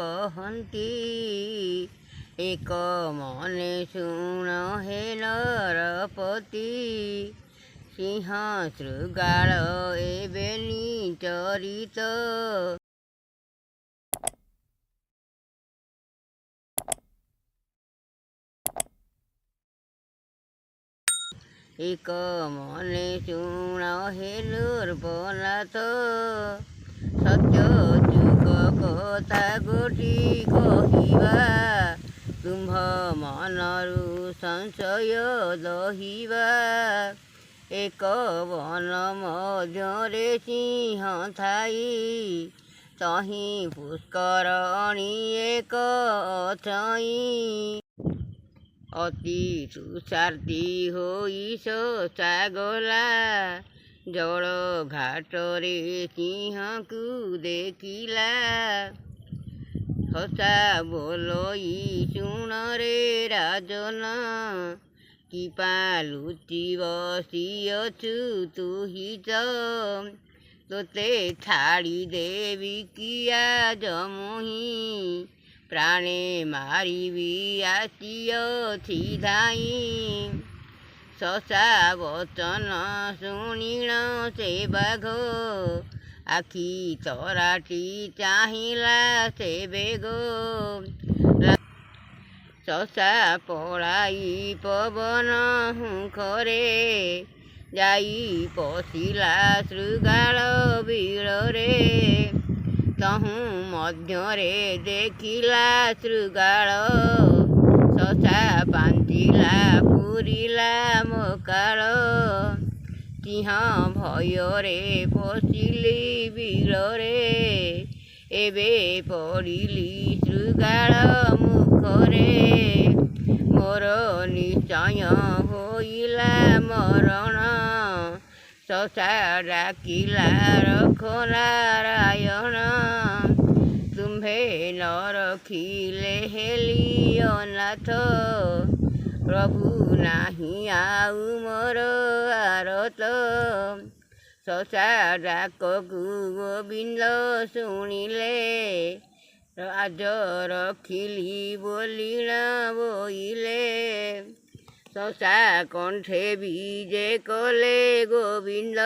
कहती एक मने शुण हे नरपति सिंह शृगाल एबे निचरित एक मने शुण हे नृपनाथ सत्य जुग कथा गोटी कहिबा तुम्भ मनरु संशय दहिबा एक वन मध्यरे सिंह थाई तही पुष्करणी एक अछई अति तुषार्ती होई शोषा गला जल घाटरे सिंह को देखिला हसा बोलई शुण रे राजन किपा लुचि बसिअछु तुही तोते छाड़ी देवी किया जमुही प्राणे मारिबी आसिअछि धाई शशा वचन शुणिण से बाघ आखि तराटी चाहिला से बेग शशा पलाई पवन हुंखरे जाई पशिला शृगाल बिलरे तहु मध्यरे देखिला शृगाल शशा पांचिला पुरिला मकाळ सिंह भୟରେ पशिली बिलरे एबे पड़िली शृगाल मुखरे मोर निश्चय होइला मरण शशा डाकिला रख नारायण तुम्भे न रखिले हेली अनाथ प्रभु नाही आउ मोर आरत शशा डाककु गोविंद शुणिले राज रखिली बोलिण बोइले शशा कंठे बीजे कले गोविंद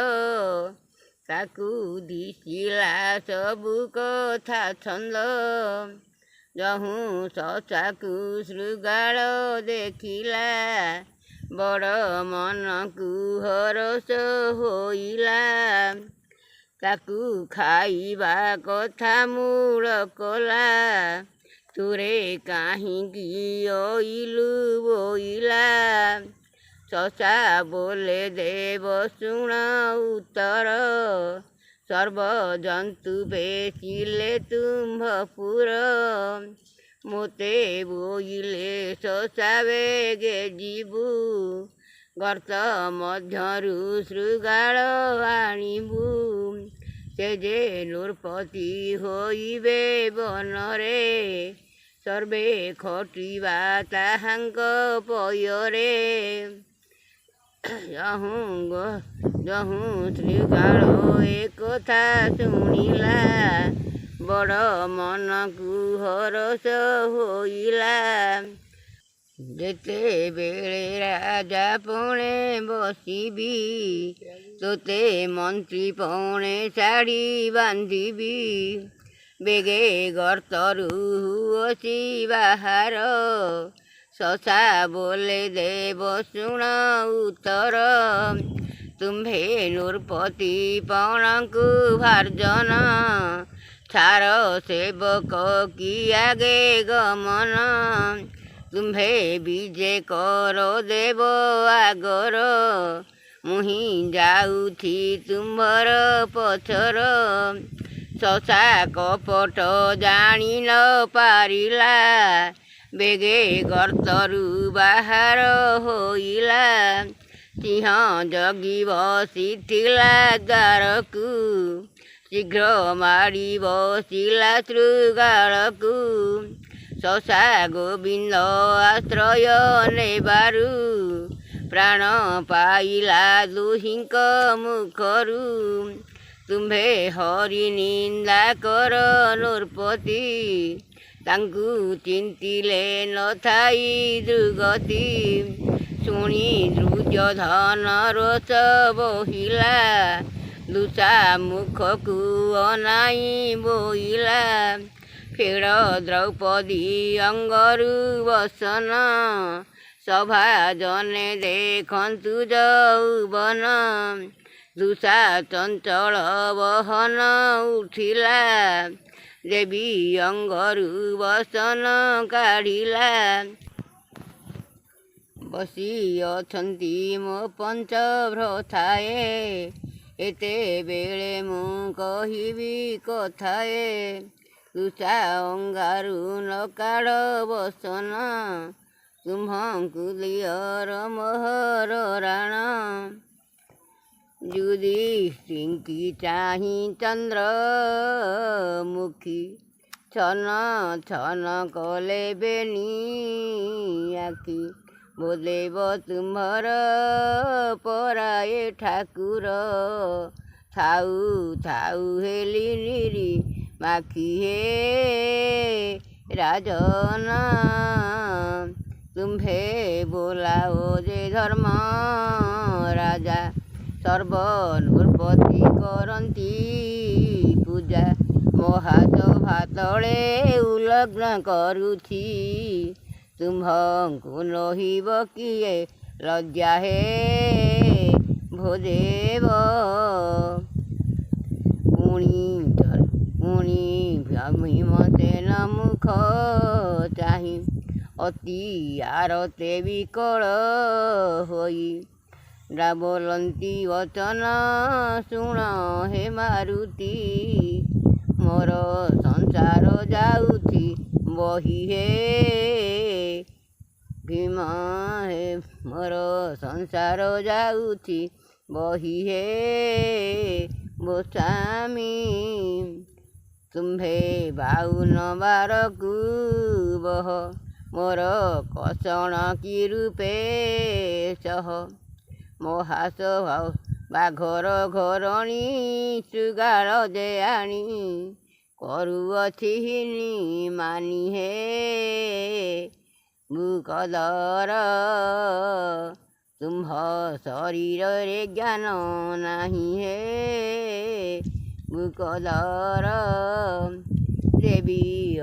ताकू दिशिला सबु कथा छंद जहु शशाकु शृगाल देखिला बड़ मनकु हरस होइला ताकू खाइबा कथा मूल कला तुरे काहिंकी अइलु बोइला शशा बोले देव शुण उत्तर सर्व जंतु बेचिले तुम्भपुर मोते बोइले शशा बेगे जीवु गर्त मध्यरु शृगाल आनिबु से जे नृपति होइबे बनरे सर्वे खटिबा ताहांक पयरे जहु शृगाल एकथा शुणिला बड़ मनकु हरस होइला जेते बेले राजा पणे बसिबी तोते मंत्री पणे शाड़ी बांधिबी बेगे गर्तरु हुअसी बाहार शशा बोले देव शुण उत्तर तुम्भे नृपति पणकु भार्जन छार सेवक की आगे गमन तुम्भे विजे कर देव आगर मुही जाउथी तुम्भर पछर शशा कपट जानी न पारिला बेगे गर्तरु बाहार होइला सिंह जगी बसिथिला द्वारकु शीघ्र मारी बसिला शृगालकु शशा गोविंद आश्रय नेबारु प्राण पाइला दुहिंक मुखरु तुम्भे हरि निंदा कर नृपति ତାଙ୍କୁ ଚିନ୍ତିଲେ ନଥାଇ ଦୁର୍ଗତି ଶୁଣି ଦୁର୍ଯ୍ୟୋଧନ ରୋଷ ବୋହିଲା ଦୁଷା ମୁଖକୁ ଅନାଇ ବୋଇଲା ଫେଡ଼ ଦ୍ରୌପଦୀ ଅଙ୍ଗରୁ ବସନ ସଭା ଜନେ ଦେଖନ୍ତୁ ଯୌବନ ଦୁଷା ଚଞ୍ଚଳ ବହନ ଉଠିଲା ଦେବୀ ଅଙ୍ଗରୁ ବସନ କାଢ଼ିଲା ବସି ଅଛନ୍ତି ମୋ ପଞ୍ଚଭ୍ରଥାଏ ଏତେବେଳେ ମୁଁ କହିବି କଥାଏ ଦୁଷା ଅଙ୍ଗାରୁ ନ କାଢ଼ ବସନ ତୁମ୍ଭଙ୍କୁ ଦିଅର ମୋହର ରାଣ ଯୁଧିଷ୍ଠିଙ୍କି ଚାହିଁ ଚନ୍ଦ୍ରମୁଖୀ ଛନ ଛନ କଲେ ବେନି ଆଖି ବୋଦେବ ତୁମ୍ଭର ପରାଏ ଠାକୁର ଥାଉ ଥାଉ ହେଲି ନିରି ମାଖି ହେ ରାଜନ ତୁମ୍ଭେ ବୋଲାଓ ଯେ ଧର୍ମ ରାଜା ସର୍ବନୃପତି କରନ୍ତି ପୂଜା ମହାସଭା ତଳେ ଉଲଗ୍ନ କରୁଛି ତୁମ୍ଭଙ୍କୁ ନହିବ କିଏ ଲଜ୍ଜା ହେ ଭୋଦେବ ପୁଣି ଭୀମସେନ ମୁଖ ଚାହିଁ ଅତି ଆରତେ ବିକଳ ହୋଇ ବୋଲନ୍ତି ବଚନ ଶୁଣ ହେ ମାରୁତି ମୋର ସଂସାର ଯାଉଛି ବହି ହେ ଭୀମ ହେ ମୋର ସଂସାର ଯାଉଛି ବହି ହେ ଗୋସ୍ୱାମୀ ତୁମ୍ଭେ 52 ବାରକୁ ବହ ମୋର କଷଣ କି ରୂପେ ସହ ମହାସଭା ବାଘର ଘରଣୀ ଶୃଗାଳ ଯେ ଆଣି କରୁଅଛି ହିନି ମାନି ହେ ମୁକଦର ତୁମ୍ଭ ଶରୀରରେ ଜ୍ଞାନ ନାହିଁ ହେ ମୁକଦର ଦେବୀ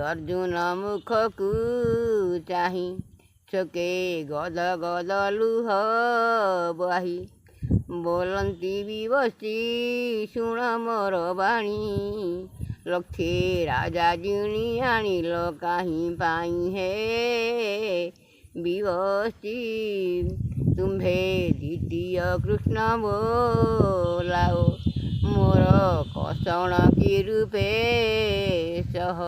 ଅର୍ଜୁନ ମୁଖକୁ ଚାହିଁ ଛକେ ଗଦ ଗଦ ଲୁହ ବାହି ବୋଲନ୍ତି ବିବସ୍ତି ଶୁଣ ମୋର ବାଣୀ ଲକ୍ଷେ ରାଜା ଜିଣି ଆଣିଲ କାହିଁ ପାଇଁ ହେ ବିବସ୍ତି ତୁମ୍ଭେ ଦ୍ୱିତୀୟ କୃଷ୍ଣ ବୋଲାଓ ମୋର କଷଣ କି ରୂପେ ସହ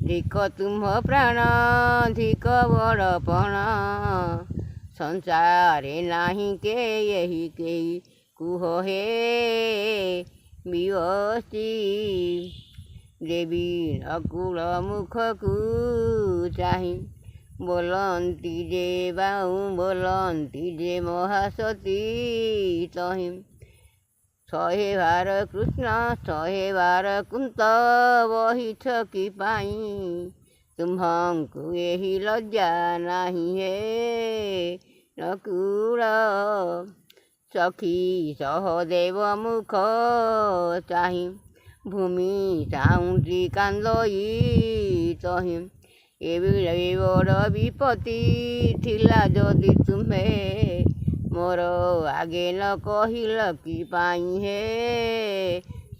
ଧିକ ତୁମ୍ଭ ପ୍ରାଣ ଧିକ ବଡ଼ପଣ ସଂସାରେ ନାହିଁ କେହି କେହି କୁହ ହେ ବିବସ୍ତି ଦେବୀ ନକୁଳ ମୁଖକୁ ଚାହିଁ ବୋଲନ୍ତି ଯେ ବୋଲନ୍ତି ଯେ ମହାସତୀ ତହିଁ 100 ବାର କୃଷ୍ଣ 100 ବାର କୁନ୍ତ ବହିଛ କି ପାଇଁ ତୁମ୍ଭଙ୍କୁ ଏହି ଲଜ୍ଜା ନାହିଁ ହେ ନକୁଳ ସଖୀ ସହଦେବ ମୁଖ ଚାହିଁ ଭୂମି ଚାହୁଁଛି କାନ୍ଦଇ ତହିଁ ଏବେ ବଡ଼ ବିପତ୍ତି ଥିଲା ଯଦି ତୁମ୍ଭେ ମୋର ଆଗେ ନ କହିଲ କି ପାଇଁ ହେ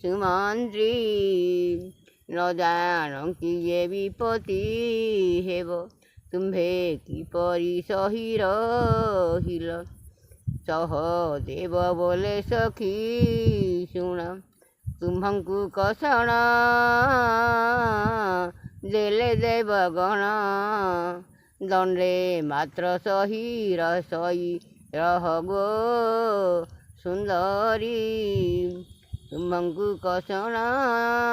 ସୁମନ୍ତ୍ରୀ ନ ଜାଣନ୍ତି ଯେ ବିପତ୍ତି ହେବ ତୁମ୍ଭେ କିପରି ସହି ରହିଲ ସହଦେବ ବୋଲେ ସଖୀ ଶୁଣ ତୁମ୍ଭଙ୍କୁ କଷଣ ଦେଲେ ଦେବଗଣ ଦଣ୍ଡେ ମାତ୍ର ସହି ରହ ଗୋ ସୁନ୍ଦରୀ ତୁମ୍ଭଙ୍କୁ କଷଣ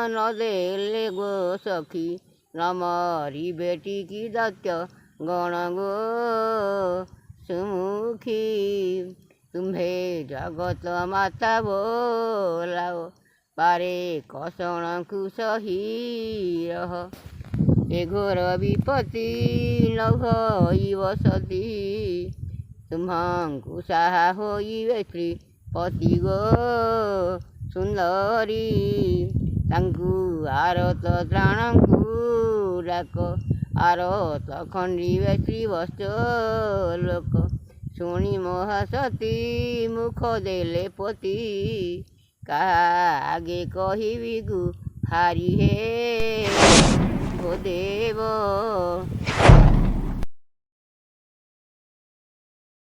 ନ ଦେଲେ ଗୋ ସଖୀ ନ ମରିବେ ଟିକି ଦତ୍ୟ ଗଣ ଗୋ ସୁମୁଖୀ ତୁମ୍ଭେ ଜଗତ ମାତା ବୋଲାଓ ପାରେ କଷଣକୁ ସହି ରହ ଏ ଘୋର ବିପତ୍ତି ନଭଇବ ସତୀ ତୁମ୍ଭଙ୍କୁ ସାହା ହୋଇବେ ଶ୍ରୀପତି ଗୋ ସୁନ୍ଦରୀ ତାଙ୍କୁ ଆରତ ତ୍ରାଣଙ୍କୁ ଡାକ ଆରତ ଖଣ୍ଡିବେ ଶ୍ରୀବତ୍ସ ଲୋକ ଶୁଣି ମହାସତୀ ମୁଖ ଦେଲେ ପତି କାହା ଆଗେ କହିବି ଗୁହାରି ହେ ଓ ଦେବ